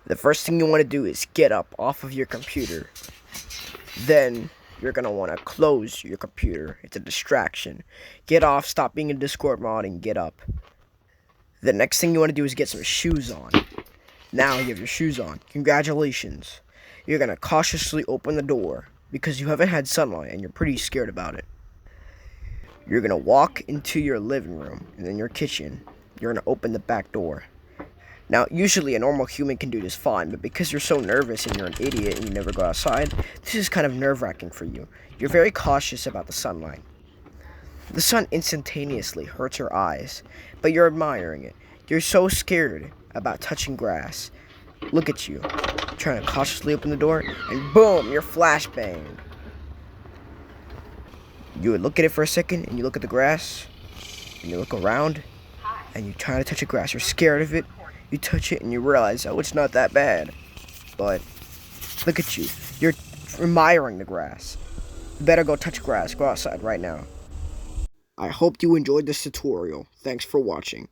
The first thing you want to do is get up off of your computer. Then you're going to want to close your computer. It's a distraction. Get off, stop being a Discord mod, and get up. The next thing you want to do is get some shoes on. Now you have your shoes on. Congratulations. You're going to cautiously open the door because you haven't had sunlight and you're pretty scared about it. You're going to walk into your living room and then your kitchen. You're going to open the back door. Now, usually a normal human can do this fine, but because you're so nervous and you're an idiot and you never go outside, this is kind of nerve-wracking for you. You're very cautious about the sunlight. The sun instantaneously hurts your eyes, but you're admiring it. You're so scared about touching grass. Look at you, trying to cautiously open the door, and boom, you're flashbanged. You would look at it for a second, and you look at the grass, and you look around, and you try to touch the grass. You're scared of it. You touch it, and you realize, oh, it's not that bad. But look at you. You're admiring the grass. You better go touch grass. Go outside right now. I hope you enjoyed this tutorial. Thanks for watching.